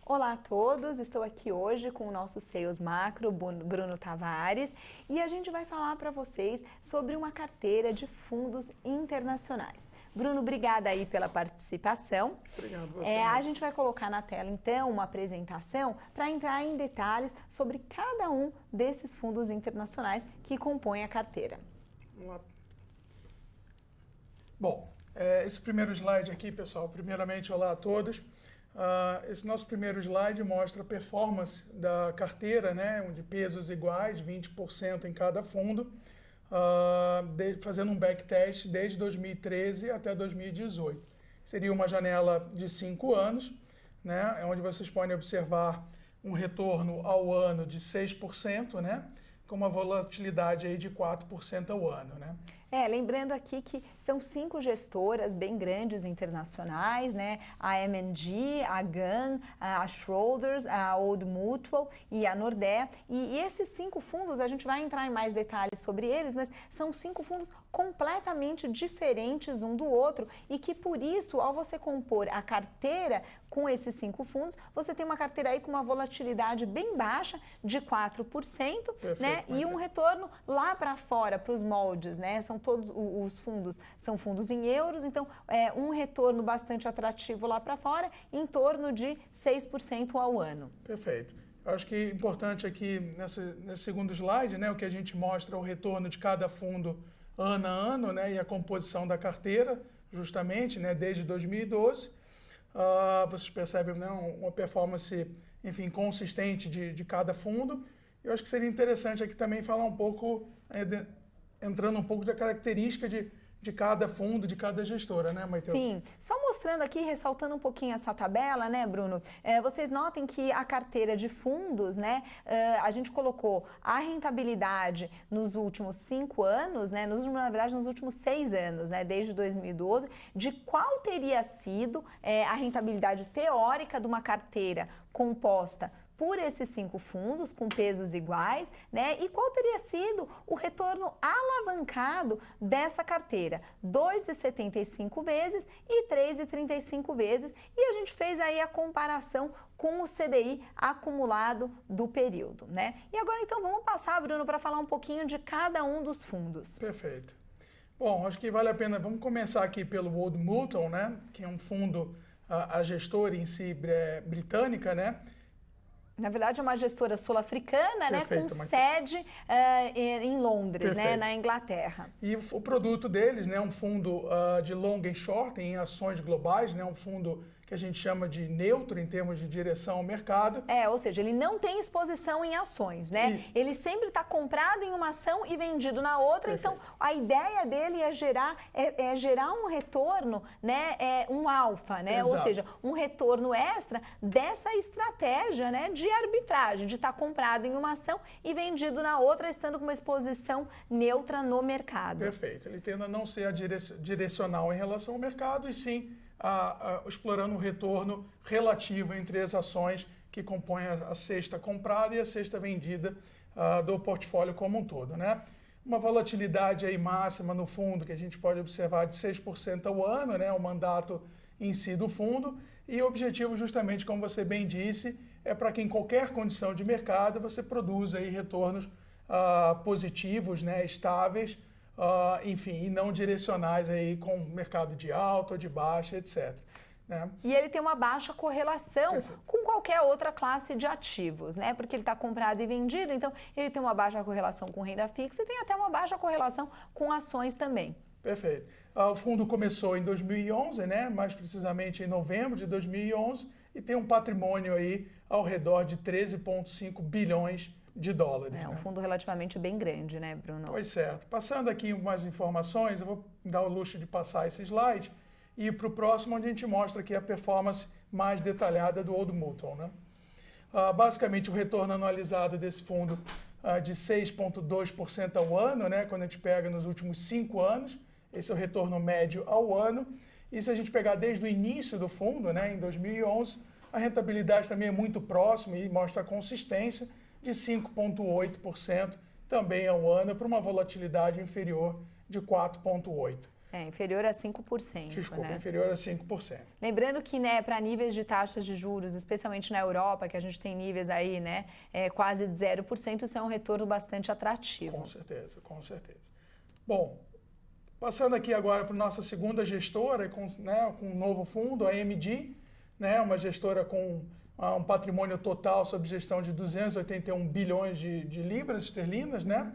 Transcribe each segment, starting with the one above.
Olá a todos, estou aqui hoje com o nosso Sales Macro, Bruno Tavares, e a gente vai falar para vocês sobre uma carteira de fundos internacionais. Bruno, obrigada aí pela participação. Obrigado, você. A gente vai colocar na tela, então, uma apresentação para entrar em detalhes sobre cada um desses fundos internacionais que compõem a carteira. Vamos lá. Bom, esse primeiro slide aqui, pessoal, primeiramente, olá a todos. Esse nosso primeiro slide mostra a performance da carteira, né, de pesos iguais, 20% em cada fundo, fazendo um backtest desde 2013 até 2018. Seria uma janela de 5 anos, né, onde vocês podem observar um retorno ao ano de 6%, né, com uma volatilidade aí de 4% ao ano, né? Lembrando aqui que são 5 gestoras bem grandes internacionais, né? A M&G, a GAN, a Schroders, a Old Mutual e a Nordea. E esses 5 fundos, a gente vai entrar em mais detalhes sobre eles, mas são 5 fundos completamente diferentes um do outro e que por isso, ao você compor a carteira com esses 5 fundos, você tem uma carteira aí com uma volatilidade bem baixa de 4%, Perfeito, né? E um retorno lá para fora, para os moldes, né? São todos os fundos, são fundos em euros, então um retorno bastante atrativo lá para fora, em torno de 6% ao ano. Perfeito. Eu acho que é importante aqui nesse segundo slide, né, o que a gente mostra é o retorno de cada fundo ano a ano, né, e a composição da carteira, justamente, né, desde 2012. Vocês percebem, né, uma performance, enfim, consistente de cada fundo. Eu acho que seria interessante aqui também falar um pouco, entrando um pouco da característica de cada fundo, de cada gestora, né, Maiteu? Sim, só mostrando aqui, ressaltando um pouquinho essa tabela, né, Bruno? Vocês notem que a carteira de fundos, né, a gente colocou a rentabilidade nos últimos 5 anos, né, na verdade, nos últimos 6 anos, né, desde 2012, de qual teria sido a rentabilidade teórica de uma carteira composta por esses 5 fundos, com pesos iguais, né? E qual teria sido o retorno alavancado dessa carteira? 2,75 vezes e 3,35 vezes. E a gente fez aí a comparação com o CDI acumulado do período, né? E agora, então, vamos passar, Bruno, para falar um pouquinho de cada um dos fundos. Perfeito. Bom, acho que vale a pena, vamos começar aqui pelo Old Mutual, né? Que é um fundo, a gestora em si britânica, né? Na verdade, é uma gestora sul-africana, né, com sede em Londres, né, na Inglaterra. E o produto deles, né, um fundo de long and short em ações globais, né, um fundo que a gente chama de neutro em termos de direção ao mercado. Ou seja, ele não tem exposição em ações, né? Ele sempre está comprado em uma ação e vendido na outra. Perfeito. Então, a ideia dele é gerar um retorno, né? Um alfa, né? Exato. Ou seja, um retorno extra dessa estratégia, né? De arbitragem, de estar comprado em uma ação e vendido na outra, estando com uma exposição neutra no mercado. Perfeito. Ele tende a não ser direcional em relação ao mercado e sim explorando um retorno relativo entre as ações que compõem a cesta comprada e a cesta vendida do portfólio como um todo, né? Uma volatilidade aí máxima no fundo que a gente pode observar de 6% ao ano, né? O mandato em si do fundo e o objetivo justamente, como você bem disse, é para que em qualquer condição de mercado você produza aí retornos positivos, né? Estáveis, enfim, e não direcionais aí com mercado de alta ou de baixa, etc. Né? E ele tem uma baixa correlação com qualquer outra classe de ativos, né? Porque ele está comprado e vendido, então ele tem uma baixa correlação com renda fixa e tem até uma baixa correlação com ações também. Perfeito. O fundo começou em 2011, né? Mais precisamente em novembro de 2011, e tem um patrimônio aí ao redor de 13,5 bilhões de dólares. É um fundo relativamente bem grande, né, Bruno? Pois certo. Passando aqui umas informações, eu vou dar o luxo de passar esse slide e ir para o próximo, onde a gente mostra aqui a performance mais detalhada do Old Mutual, né? Basicamente, o retorno anualizado desse fundo de 6,2% ao ano, né? Quando a gente pega nos últimos 5 anos, esse é o retorno médio ao ano. E se a gente pegar desde o início do fundo, né, em 2011, a rentabilidade também é muito próxima e mostra a consistência de 5,8% também ao ano, para uma volatilidade inferior de 4,8%. Inferior a 5%. Desculpa, né? inferior a 5%. Lembrando que, né, para níveis de taxas de juros, especialmente na Europa, que a gente tem níveis aí, né, quase de 0%, isso é um retorno bastante atrativo. Com certeza, com certeza. Bom, passando aqui agora para a nossa segunda gestora, com um novo fundo, a AMG, né, uma gestora com um patrimônio total sob gestão de 281 bilhões de libras esterlinas, né?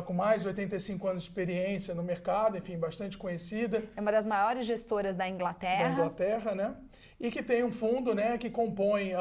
Com mais de 85 anos de experiência no mercado, enfim, bastante conhecida. É uma das maiores gestoras da Inglaterra. Da Inglaterra, né? E que tem um fundo, né, que compõe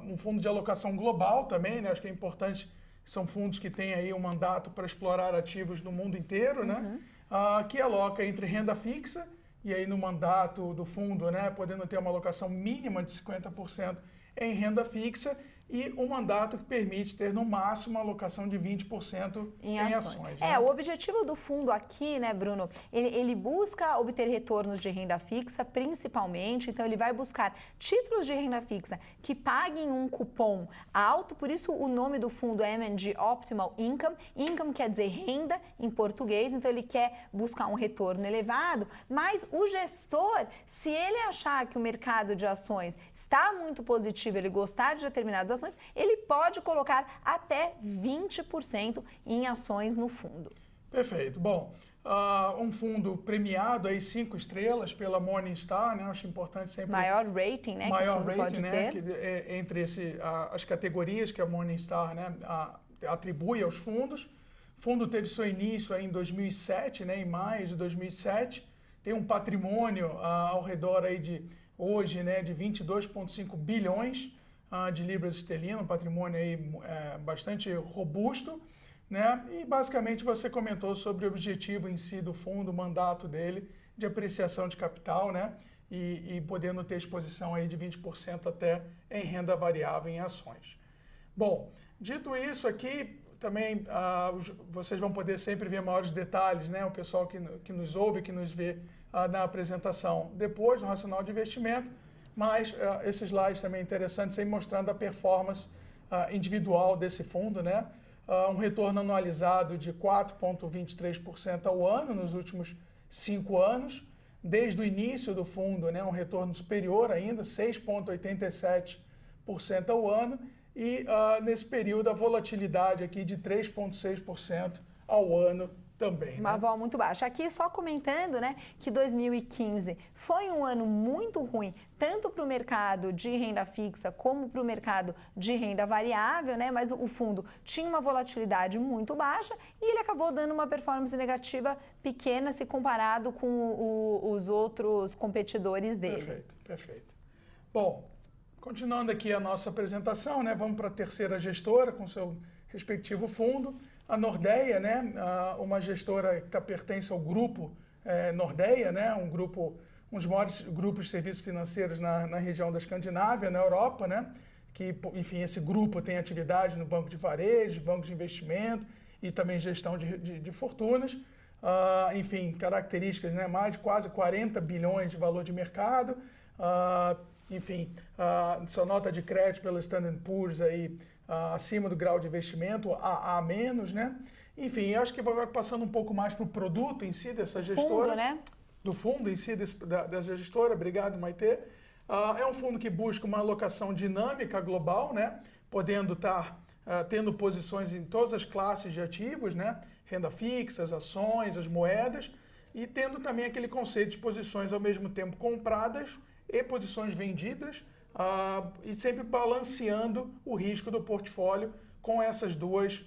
um fundo de alocação global também, né? Acho que é importante, são fundos que têm aí um mandato para explorar ativos no mundo inteiro, né? Que aloca entre renda fixa, e aí no mandato do fundo, né, podendo ter uma alocação mínima de 50% em renda fixa, e um mandato que permite ter no máximo uma alocação de 20% em ações. Né? O objetivo do fundo aqui, né, Bruno, ele busca obter retornos de renda fixa, principalmente, então ele vai buscar títulos de renda fixa que paguem um cupom alto, por isso o nome do fundo é M&G Optimal Income. Income quer dizer renda em português, então ele quer buscar um retorno elevado, mas o gestor, se ele achar que o mercado de ações está muito positivo, ele gostar de determinadas ações, ele pode colocar até 20% em ações no fundo. Perfeito. Bom, um fundo premiado aí 5 estrelas pela Morningstar, né? Acho importante sempre... Maior rating, né? Maior rating, né? Que, entre as categorias que a Morningstar, né, atribui aos fundos. O fundo teve seu início aí em 2007, né? Em maio de 2007. Tem um patrimônio ao redor aí de, hoje, né, de 22,5 bilhões de libras esterlinas, um patrimônio aí bastante robusto, né? E basicamente você comentou sobre o objetivo em si do fundo, o mandato dele de apreciação de capital, né? E podendo ter exposição aí de 20% até em renda variável em ações. Bom, dito isso aqui, também vocês vão poder sempre ver maiores detalhes, né? O pessoal que nos ouve, que nos vê na apresentação depois, no racional de investimento. Mas esse slide também é interessante, aí mostrando a performance individual desse fundo, né? Um retorno anualizado de 4,23% ao ano nos últimos 5 anos. Desde o início do fundo, né, um retorno superior ainda, 6,87% ao ano. E nesse período a volatilidade aqui de 3,6% ao ano também. Uma vol muito baixa. Aqui só comentando, né, que 2015 foi um ano muito ruim, tanto para o mercado de renda fixa como para o mercado de renda variável, né, mas o fundo tinha uma volatilidade muito baixa e ele acabou dando uma performance negativa pequena se comparado com os outros competidores dele. Perfeito, perfeito. Bom, continuando aqui a nossa apresentação, né, vamos para a terceira gestora com seu respectivo fundo. A Nordea, né, uma gestora que pertence ao grupo Nordea, né, um dos maiores grupos de serviços financeiros na região da Escandinávia, na Europa, né, que, enfim, esse grupo tem atividade no banco de varejo, banco de investimento e também gestão de fortunas. Enfim, características, né, mais de quase 40 bilhões de valor de mercado. Enfim, sua nota de crédito pela Standard & Poor's aí, acima do grau de investimento, A-, né? Enfim, acho que vai passando um pouco mais para o produto em si dessa gestora. Fundo, né? Do fundo em si dessa gestora. Obrigado, Maitê. É um fundo que busca uma alocação dinâmica global, né? Podendo estar tendo posições em todas as classes de ativos, né? Renda fixa, as ações, as moedas, e tendo também aquele conceito de posições ao mesmo tempo compradas e posições vendidas, e sempre balanceando o risco do portfólio com essas duas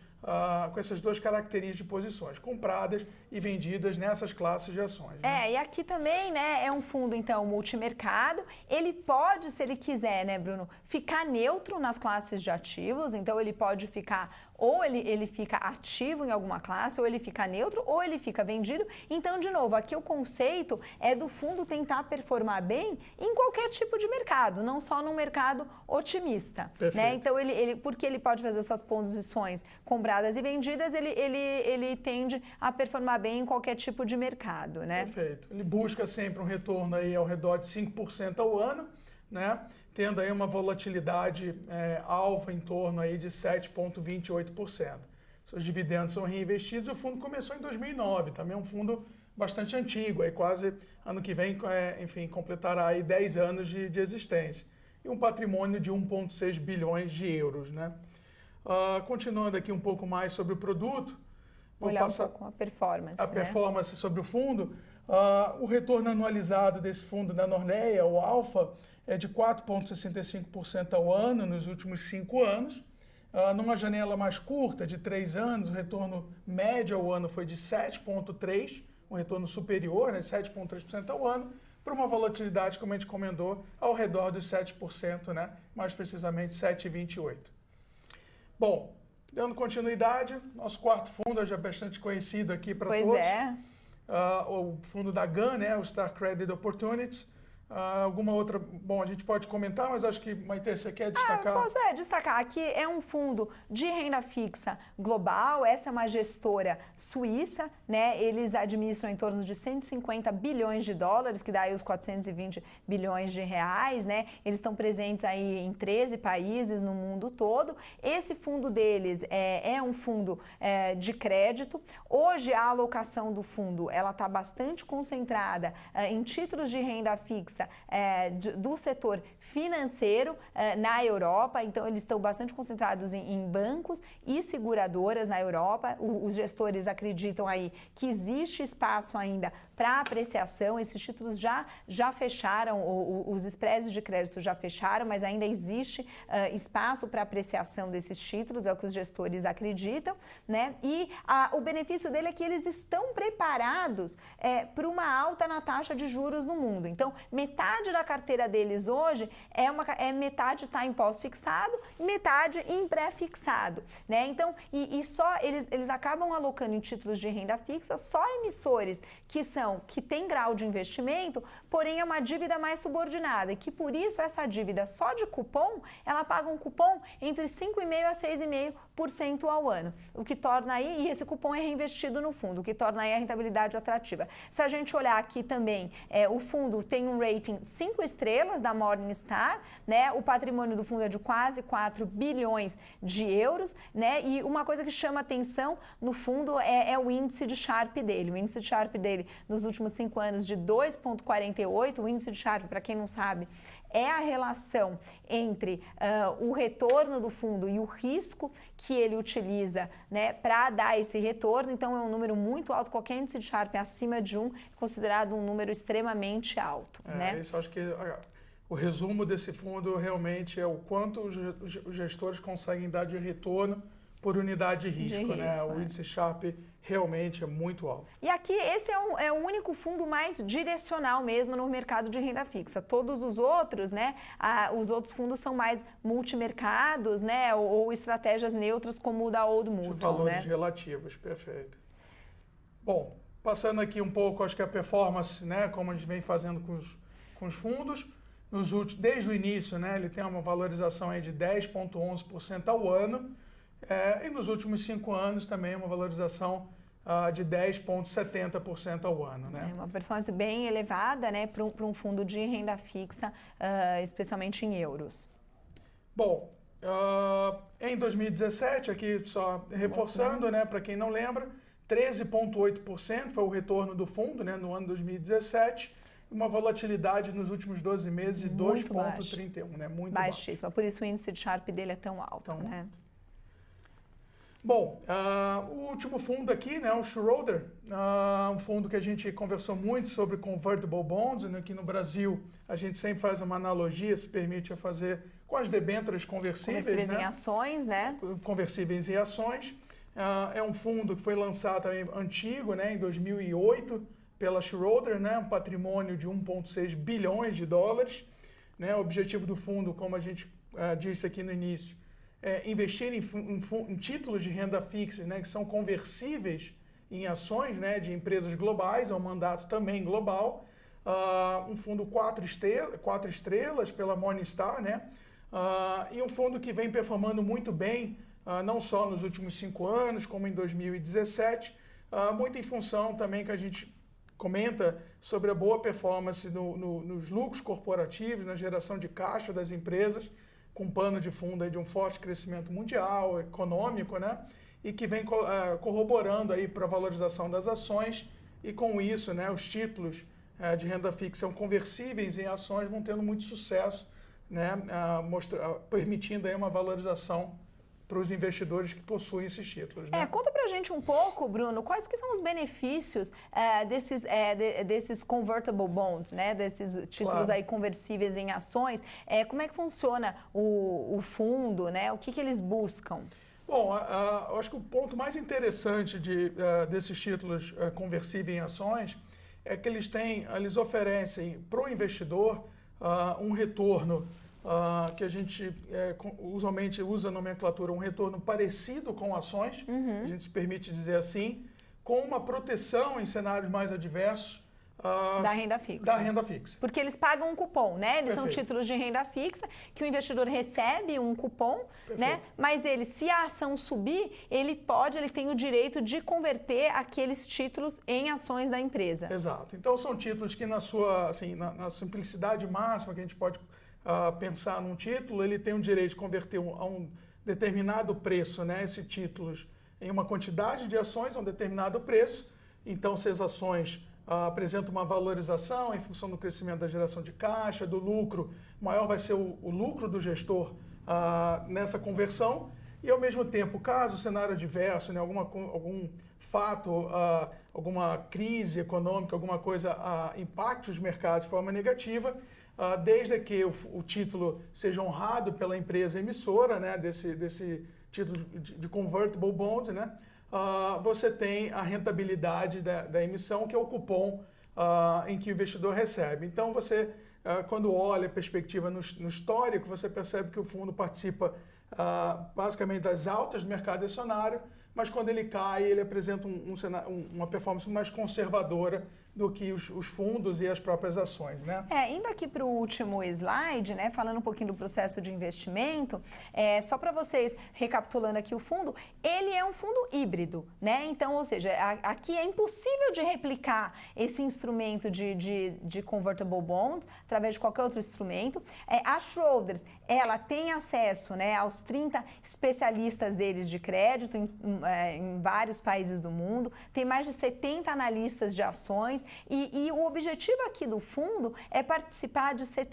características de posições, compradas e vendidas nessas classes de ações. Né? E aqui também, né, é um fundo, então, multimercado. Ele pode, se ele quiser, né, Bruno, ficar neutro nas classes de ativos, então ele pode ficar, ou ele fica ativo em alguma classe, ou ele fica neutro, ou ele fica vendido. Então, de novo, aqui o conceito é do fundo tentar performar bem em qualquer tipo de mercado, não só num mercado otimista. Né? Então, porque ele pode fazer essas posições compradas e vendidas, ele tende a performar bem em qualquer tipo de mercado, né? Perfeito. Ele busca sempre um retorno aí ao redor de 5% ao ano, né? Tendo aí uma volatilidade alfa em torno aí de 7,28%. Seus dividendos são reinvestidos. O fundo começou em 2009, também é um fundo bastante antigo, aí quase ano que vem, enfim, completará aí 10 anos de existência. E um patrimônio de 1,6 bilhões de euros, né? Continuando aqui um pouco mais sobre o produto, vou olhar passar um pouco a performance. a performance sobre o fundo. O retorno anualizado desse fundo da Nordea, o Alfa, é de 4,65% ao ano nos últimos 5 anos. Numa janela mais curta, de 3 anos, o retorno médio ao ano foi de 7,3%, um retorno superior, né, 7,3% ao ano, para uma volatilidade, como a gente comentou, ao redor dos 7%, né, mais precisamente 7,28%. Bom, dando continuidade, nosso quarto fundo já é bastante conhecido aqui para todos. Pois é. O fundo da GAN, né, o Star Credit Opportunities. Alguma outra, bom, a gente pode comentar, mas acho que, Maite, você quer destacar? Posso destacar, aqui é um fundo de renda fixa global, essa é uma gestora suíça, né? Eles administram em torno de 150 bilhões de dólares, que dá aí os 420 bilhões de reais, né? Eles estão presentes aí em 13 países no mundo todo. Esse fundo deles é um fundo de crédito. Hoje a alocação do fundo, ela está bastante concentrada em títulos de renda fixa do setor financeiro na Europa, então eles estão bastante concentrados em bancos e seguradoras na Europa. Os gestores acreditam aí que existe espaço ainda para apreciação, esses títulos já fecharam, os spreads de crédito já fecharam, mas ainda existe espaço para apreciação desses títulos, é o que os gestores acreditam, né? E o benefício dele é que eles estão preparados para uma alta na taxa de juros no mundo. Então, metade da carteira deles hoje metade está em pós-fixado, metade em pré-fixado, né? Então, só eles acabam alocando em títulos de renda fixa só emissores que têm grau de investimento, porém é uma dívida mais subordinada e que por isso essa dívida só de cupom, ela paga um cupom entre 5,5% a 6,5% ao ano, o que torna aí, e esse cupom é reinvestido no fundo, o que torna aí a rentabilidade atrativa. Se a gente olhar aqui também, o fundo tem um rating 5 estrelas da Morningstar, né? O patrimônio do fundo é de quase 4 bilhões de euros, né? E uma coisa que chama atenção no fundo é o índice de Sharpe dele. O índice de Sharpe dele nos últimos 5 anos de 2,48, o índice de Sharpe, para quem não sabe, é a relação entre o retorno do fundo e o risco que ele utiliza, né, para dar esse retorno. Então, é um número muito alto. Qualquer índice de Sharpe acima de 1 é considerado um número extremamente alto. Né? Isso acho que o resumo desse fundo realmente é o quanto os gestores conseguem dar de retorno por unidade de risco, né? O índice Sharpe realmente é muito alto. E aqui esse é o único fundo mais direcional mesmo no mercado de renda fixa. Todos os outros, né? Os outros fundos são mais multimercados, né? Ou estratégias neutras como o da Old Mutual, de valores, né? relativos, perfeito. Bom, passando aqui um pouco, acho que a performance, né? Como a gente vem fazendo com os fundos, desde o início, né? Ele tem uma valorização aí de 10,11% ao ano. E nos últimos 5 anos também uma valorização de 10,70% ao ano. Né? É uma performance bem elevada, né, para um fundo de renda fixa, especialmente em euros. Bom, em 2017, aqui só reforçando, né, para quem não lembra, 13,8% foi o retorno do fundo, né, no ano 2017. Uma volatilidade nos últimos 12 meses de 2,31%, né? Muito baixíssima. Por isso o índice de Sharpe dele é tão alto, né? Bom, o último fundo aqui, né, o Schroder, um fundo que a gente conversou muito sobre convertible bonds, né, aqui no Brasil a gente sempre faz uma analogia, se permite a fazer com as debêntures conversíveis, né? Em ações, né? Conversíveis em ações. É um fundo que foi lançado também antigo, né, em 2008, pela Schroder, né, um patrimônio de 1,6 bilhões de dólares. Né? O objetivo do fundo, como a gente disse aqui no início, investir em títulos de renda fixa, né, que são conversíveis em ações, né, de empresas globais, é um mandato também global. Um fundo 4 estrelas pela Morningstar, né, e um fundo que vem performando muito bem, não só nos últimos 5 anos, como em 2017, muito em função também que a gente comenta sobre a boa performance nos lucros corporativos, na geração de caixa das empresas, com pano de fundo aí de um forte crescimento mundial, econômico, né? E que vem corroborando aí para a valorização das ações e com isso, né, os títulos de renda fixa conversíveis em ações vão tendo muito sucesso, né, permitindo aí uma valorização para os investidores que possuem esses títulos. Né? Conta pra gente um pouco, Bruno, quais que são os benefícios desses convertible bonds, né? Desses títulos aí conversíveis em ações. Como é que funciona o fundo, né? O que eles buscam? Bom, eu acho que o ponto mais interessante desses títulos conversíveis em ações é que eles oferecem para o investidor um retorno que a gente usualmente usa a nomenclatura, um retorno parecido com ações, a gente se permite dizer assim, com uma proteção em cenários mais adversos. Da renda fixa. Da renda fixa. Porque eles pagam um cupom, né? Eles Perfeito. são títulos de renda fixa, que o investidor recebe um cupom, né? Mas se a ação subir, ele tem o direito de converter aqueles títulos em ações da empresa. Exato. Então são títulos que na simplicidade máxima que a gente pode pensar num título, ele tem o direito de converter a um determinado preço, né? Esses títulos em uma quantidade de ações a um determinado preço. Então, se as ações apresenta uma valorização em função do crescimento da geração de caixa, do lucro, maior vai ser o lucro do gestor nessa conversão e, ao mesmo tempo, caso o cenário adverso, né, algum fato, alguma crise econômica, alguma coisa impacte os mercados de forma negativa, desde que o título seja honrado pela empresa emissora, né, desse título de convertible bonds, né, você tem a rentabilidade da emissão, que é o cupom em que o investidor recebe. Então, você, quando olha a perspectiva no histórico, você percebe que o fundo participa basicamente das altas do mercado acionário, mas quando ele cai, ele apresenta uma performance mais conservadora do que os fundos e as próprias ações, né? Indo aqui para o último slide, né, falando um pouquinho do processo de investimento, só para vocês, recapitulando aqui o fundo, ele é um fundo híbrido, né? Então, ou seja, aqui é impossível de replicar esse instrumento de convertible bonds através de qualquer outro instrumento. A Schroders, ela tem acesso, né, aos 30 especialistas deles de crédito em vários países do mundo, tem mais de 70 analistas de ações, e o objetivo aqui do fundo é participar de 75%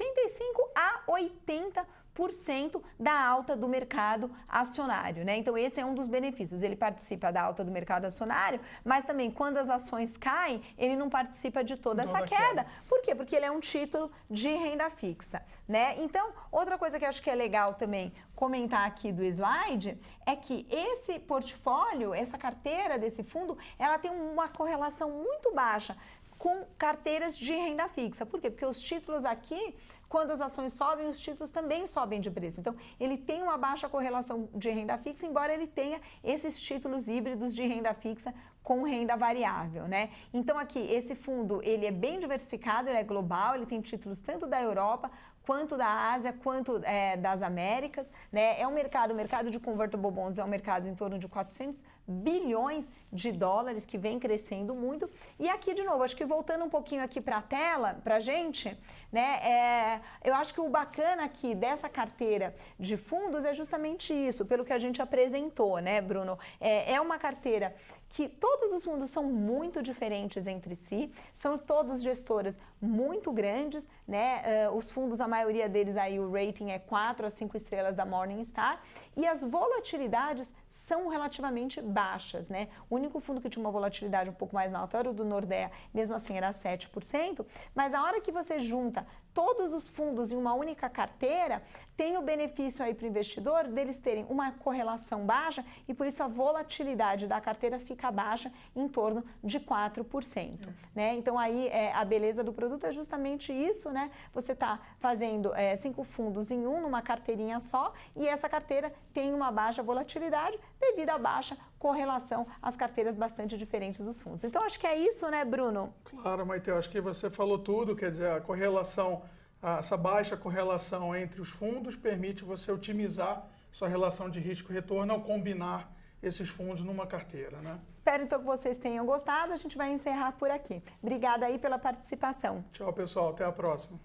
a 80% da alta do mercado acionário, né? Então, esse é um dos benefícios. Ele participa da alta do mercado acionário, mas também, quando as ações caem, ele não participa de toda essa queda. Por quê? Porque ele é um título de renda fixa, né? Então, outra coisa que eu acho que é legal também comentar aqui do slide é que esse portfólio, essa carteira desse fundo, ela tem uma correlação muito baixa com carteiras de renda fixa. Por quê? Porque os títulos aqui, quando as ações sobem, os títulos também sobem de preço. Então, ele tem uma baixa correlação de renda fixa, embora ele tenha esses títulos híbridos de renda fixa com renda variável, né? Então, aqui, esse fundo, ele é bem diversificado, ele é global, ele tem títulos tanto da Europa, quanto da Ásia, quanto das Américas, né? O mercado de convertible bonds é um mercado em torno de 400 bilhões de dólares, que vem crescendo muito. E aqui, de novo, acho que voltando um pouquinho aqui para a tela, para a gente, né? Eu acho que o bacana aqui dessa carteira de fundos é justamente isso, pelo que a gente apresentou, né, Bruno? É uma carteira que todos os fundos são muito diferentes entre si, são todas gestoras muito grandes, né? Os fundos, a maioria deles aí, o rating é 4 a 5 estrelas da Morningstar, e as volatilidades são relativamente baixas, né? O único fundo que tinha uma volatilidade um pouco mais alta era o do Nordea, mesmo assim era 7%, mas a hora que você junta todos os fundos em uma única carteira, tem o benefício aí para o investidor deles terem uma correlação baixa e por isso a volatilidade da carteira fica baixa, em torno de 4%, né? Então aí a beleza do produto é justamente isso, né? Você está fazendo 5 fundos em numa carteirinha só, e essa carteira tem uma baixa volatilidade devido à baixa correlação às carteiras bastante diferentes dos fundos. Então, acho que é isso, né, Bruno? Claro, Maite, acho que você falou tudo, quer dizer, a correlação, essa baixa correlação entre os fundos permite você otimizar sua relação de risco e retorno ao combinar esses fundos numa carteira, né? Espero, então, que vocês tenham gostado. A gente vai encerrar por aqui. Obrigada aí pela participação. Tchau, pessoal. Até a próxima.